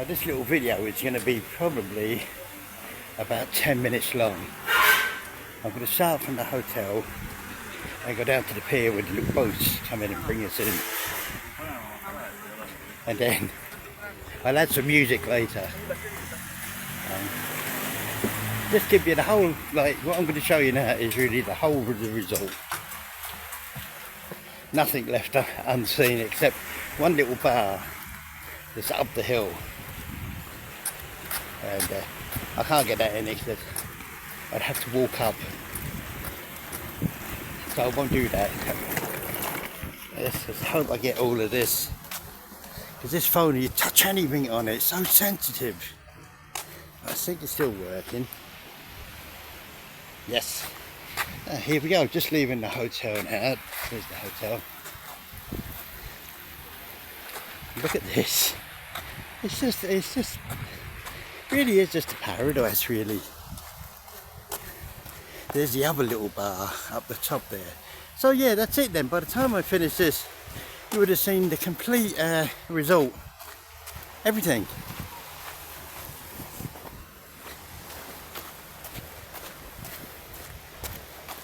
Now this little video is going to be probably about 10 minutes long. I'm going to start from the hotel and go down to the pier with the little boats come in and bring us in. And then I'll add some music later. Just give you the whole, like what I'm going to show you now is really the whole of the result. Nothing left unseen except one little bar that's up the hill. And I can't get that in because I'd have to walk up. So I won't do that. Let's just hope I get all of this. Because this phone, you touch anything on it, it's so sensitive. I think it's still working. Yes. Here we go, just leaving the hotel now. There's the hotel. Look at this. It's just, really is just a paradise, really. There's the other little bar up the top there. So yeah, that's it then. By the time I finish this, you would have seen the complete result. Everything.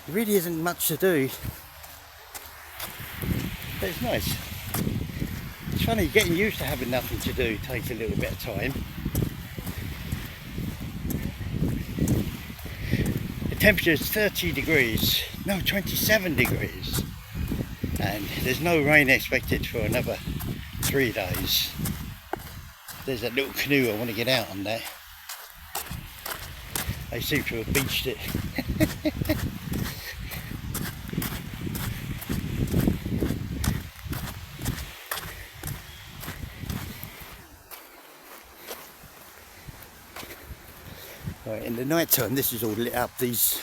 There really isn't much to do, but it's nice. It's funny, getting used to having nothing to do takes a little bit of time. The temperature is 30 degrees, no 27 degrees, and there's no rain expected for another 3 days. There's that little canoe, I want to get out on that. They seem to have beached it. Right, in the night time this is all lit up, these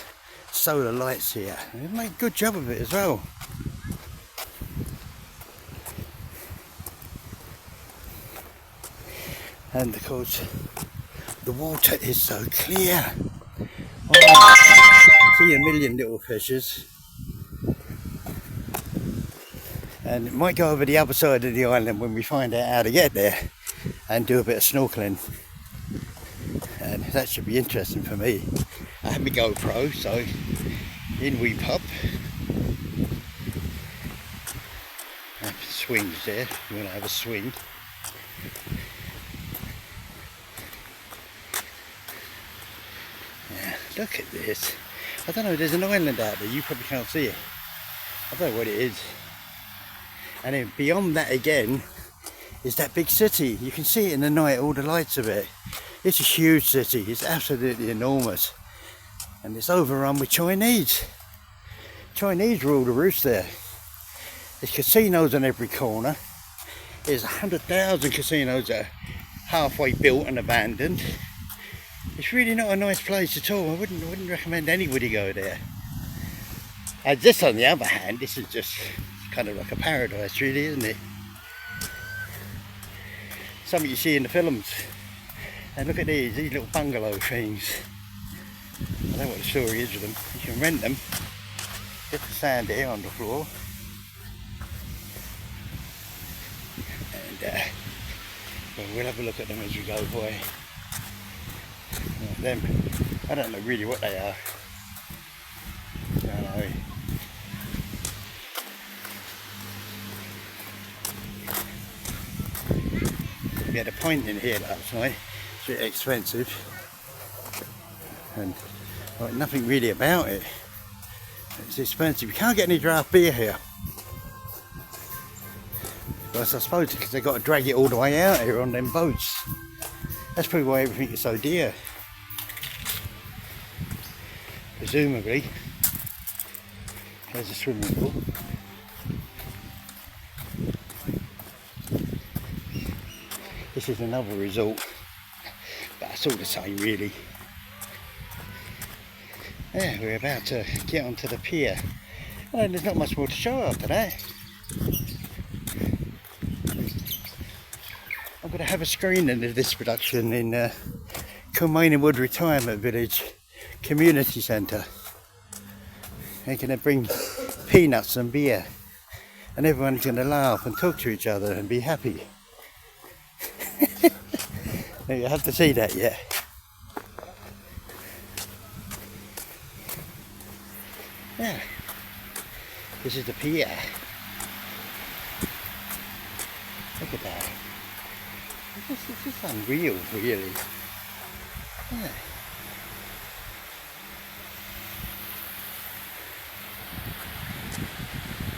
solar lights here. They make a good job of it as well. And of course the water is so clear. Oh, see a million little fishes. And it might go over the other side of the island when we find out how to get there and do a bit of snorkeling. And that should be interesting for me. I have my GoPro, so in we pop. Swings there, if you want to have a swing. Yeah, look at this. I don't know, there's an island out there, you probably can't see it. I don't know what it is. And then beyond that again is that big city. You can see it in the night, all the lights of it. It's a huge city, it's absolutely enormous. And it's overrun with Chinese. Chinese rule the roost there. There's casinos on every corner. There's 100,000 casinos that are halfway built and abandoned. It's really not a nice place at all. I wouldn't recommend anybody go there. And this on the other hand, this is just kind of like a paradise really, isn't it? Something you see in the films. And look at these little bungalow things. I don't know what the story is with them. You can rent them. Get the sand here on the floor. And well, we'll have a look at them as we go by. Them, I don't know really what they are. I don't know. We had a pint in here last night. It's a bit expensive, and like, nothing really about it. It's expensive. You can't get any draft beer here. But I suppose because they've got to drag it all the way out here on them boats. That's probably why everything is so dear. Presumably. There's a swimming pool. This is another resort. But it's all the same really. Yeah, we're about to get onto the pier. And there's not much more to show after that. I'm going to have a screening of this production in Kilmainham Wood Retirement Village Community Centre. They're going to bring peanuts and beer. And everyone's going to laugh and talk to each other and be happy. You have to see that yet. Yeah. This is the pier. Look at that. This is unreal, really. Yeah.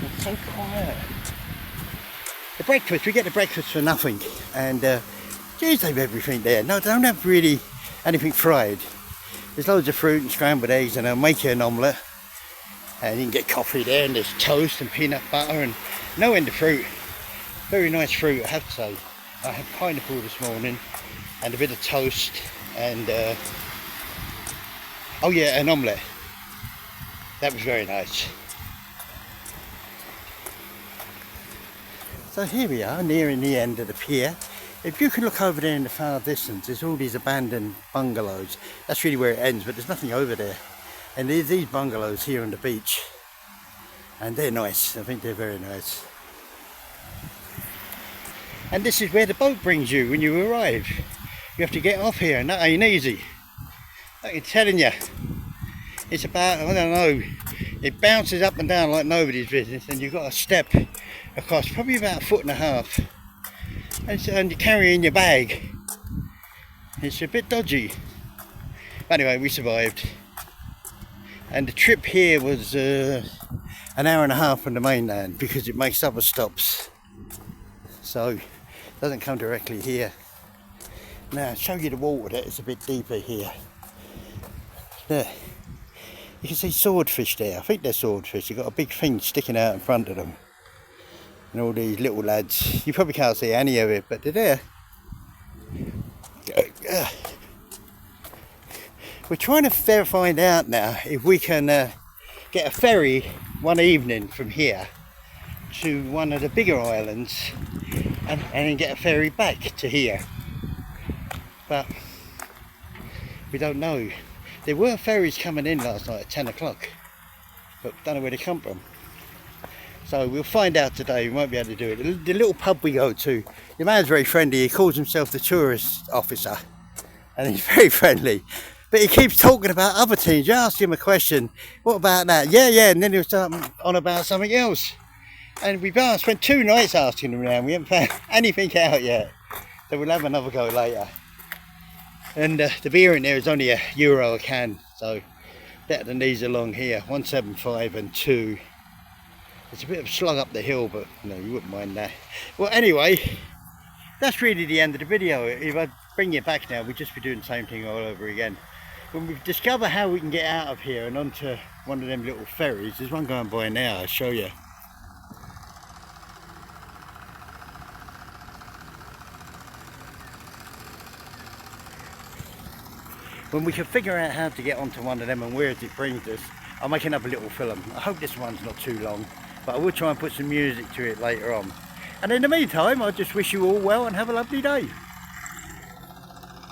It's so quiet. The breakfast, we get the breakfast for nothing, and geez, they've everything there. No, they don't have really anything fried. There's loads of fruit and scrambled eggs, and they'll make you an omelette, and you can get coffee there, and there's toast and peanut butter, and no end of fruit. Very nice fruit, I have to say. I had pineapple this morning, and a bit of toast, and oh yeah, an omelette. That was very nice. So here we are, nearing the end of the pier. If you can look over there in the far distance, there's all these abandoned bungalows. That's really where it ends, but there's nothing over there. And there's these bungalows here on the beach. And they're nice, I think they're very nice. And this is where the boat brings you when you arrive. You have to get off here, and that ain't easy. I'm telling you. It's about, I don't know, it bounces up and down like nobody's business, and you've got to step across probably about 1.5 foot, and you're carrying your bag. It's a bit dodgy. But anyway, we survived. And the trip here was an hour and a half from the mainland, because it makes other stops. So it doesn't come directly here. Now I'll show you the water that is a bit deeper here. There. You can see swordfish there. I think they're swordfish. You've got a big thing sticking out in front of them. And all these little lads. You probably can't see any of it, but they're there. We're trying to find out now if we can get a ferry one evening from here to one of the bigger islands, and then get a ferry back to here. But we don't know. There were ferries coming in last night at 10 o'clock, but don't know where they come from. So we'll find out today. We won't be able to do it. The little pub we go to, the man's very friendly. He calls himself the tourist officer, and he's very friendly. But he keeps talking about other things. You ask him a question, what about that? Yeah, and then he'll start on about something else. And we've spent 2 nights asking him now, and we haven't found anything out yet. So we'll have another go later. And the beer in there is only €1 a can, so better than these along here, 1.75 and 2. It's a bit of a slug up the hill, but no, you wouldn't mind that. Well, anyway, that's really the end of the video. If I bring you back now, we'd just be doing the same thing all over again. When we discover how we can get out of here and onto one of them little ferries, there's one going by now, I'll show you. When we can figure out how to get onto one of them and where it brings us, I'll make another little film. I hope this one's not too long, but I will try and put some music to it later on. And in the meantime, I just wish you all well and have a lovely day.